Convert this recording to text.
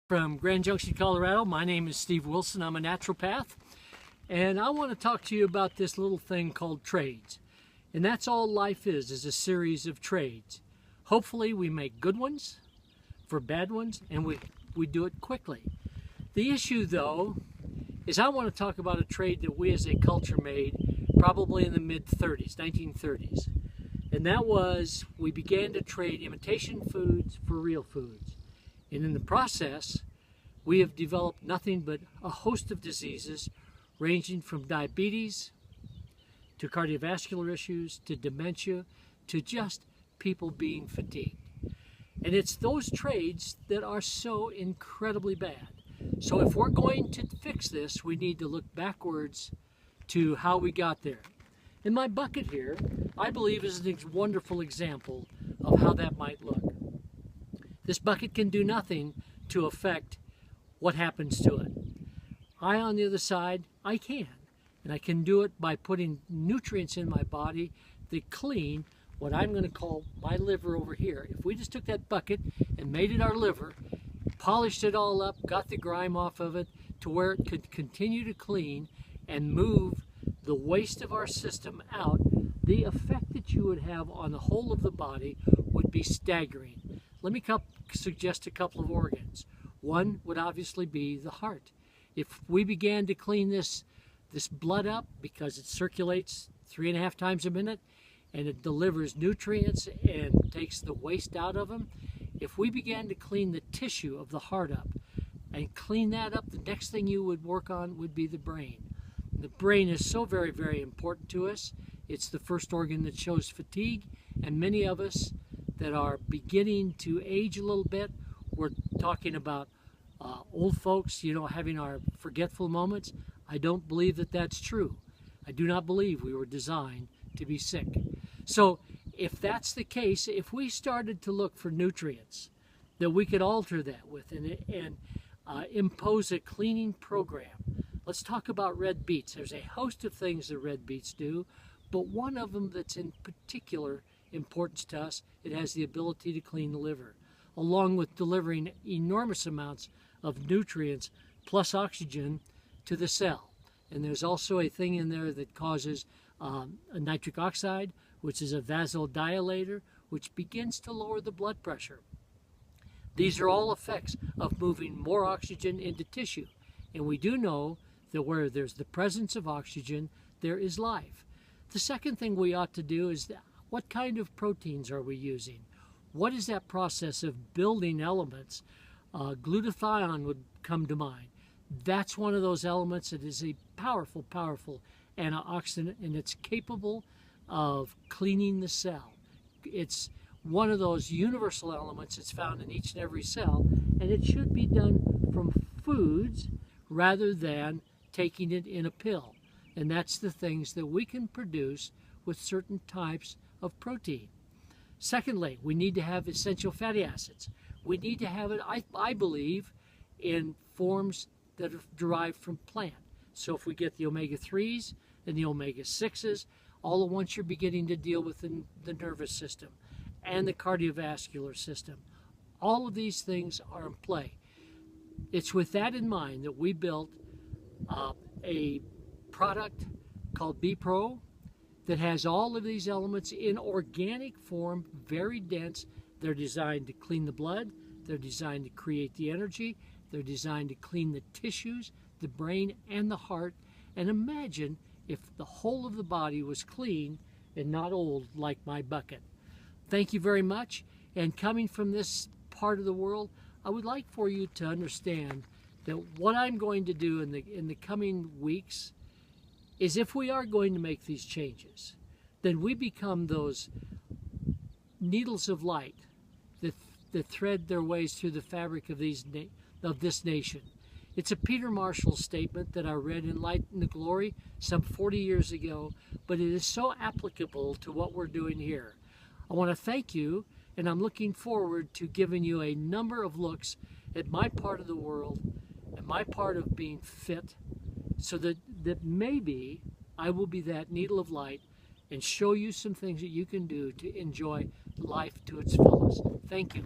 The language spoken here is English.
From Grand Junction, Colorado. My name is Steve Wilson. I'm a naturopath, and I want to talk to you about this little thing called trades. And that's all life is a series of trades. Hopefully we make good ones for bad ones, and we do it quickly. The issue, though, is I want to talk about a trade that we as a culture made probably in the mid-30s, 1930s. And that was, we began to trade imitation foods for real foods. And in the process, we have developed nothing but a host of diseases ranging from diabetes to cardiovascular issues to dementia to just people being fatigued. And it's those trades that are so incredibly bad. So if we're going to fix this, we need to look backwards to how we got there. And my bucket here, I believe, is a wonderful example of how that might look. This bucket can do nothing to affect what happens to it. I, on the other side, I can. And I can do it by putting nutrients in my body that clean what I'm going to call my liver over here. If we just took that bucket and made it our liver, polished it all up, got the grime off of it to where it could continue to clean and move the waste of our system out, the effect that you would have on the whole of the body would be staggering. Let me suggest a couple of organs. One would obviously be the heart. If we began to clean this blood up, because it circulates 3.5 times a minute and it delivers nutrients and takes the waste out of them, if we began to clean the tissue of the heart up and clean that up, the next thing you would work on would be the brain. The brain is so very, very important to us. It's the first organ that shows fatigue, and many of us that are beginning to age a little bit, we're talking about old folks, having our forgetful moments. I don't believe that that's true. I do not believe we were designed to be sick. So if that's the case, if we started to look for nutrients that we could alter that with and impose a cleaning program. Let's talk about red beets. There's a host of things that red beets do, but one of them that's in particular importance to us, it has the ability to clean the liver, along with delivering enormous amounts of nutrients plus oxygen to the cell. And there's also a thing in there that causes a nitric oxide, which is a vasodilator, which begins to lower the blood pressure. These are all effects of moving more oxygen into tissue. And we do know that where there's the presence of oxygen, there is life. The second thing we ought to do is what kind of proteins are we using? What is that process of building elements? Glutathione would come to mind. That's one of those elements that is a powerful, powerful antioxidant, and it's capable of cleaning the cell. It's one of those universal elements that's found in each and every cell, and it should be done from foods rather than taking it in a pill. And that's the things that we can produce with certain types of protein. Secondly, we need to have essential fatty acids. We need to have it, I believe, in forms that are derived from plant. So if we get the omega-3s and the omega-6s, all at once you're beginning to deal with the nervous system and the cardiovascular system. All of these things are in play. It's with that in mind that we built a product called B-Pro that has all of these elements in organic form, very dense. They're designed to clean the blood. They're designed to create the energy. They're designed to clean the tissues, the brain, and the heart. And imagine if the whole of the body was clean and not old like my bucket. Thank you very much. And coming from this part of the world, I would like for you to understand that what I'm going to do in the coming weeks is, if we are going to make these changes, then we become those needles of light that thread their ways through the fabric of this nation. It's a Peter Marshall statement that I read in Light and the Glory some 40 years ago, but it is so applicable to what we're doing here. I want to thank you, and I'm looking forward to giving you a number of looks at my part of the world and my part of being fit, so that maybe I will be that needle of light and show you some things that you can do to enjoy life to its fullest. Thank you.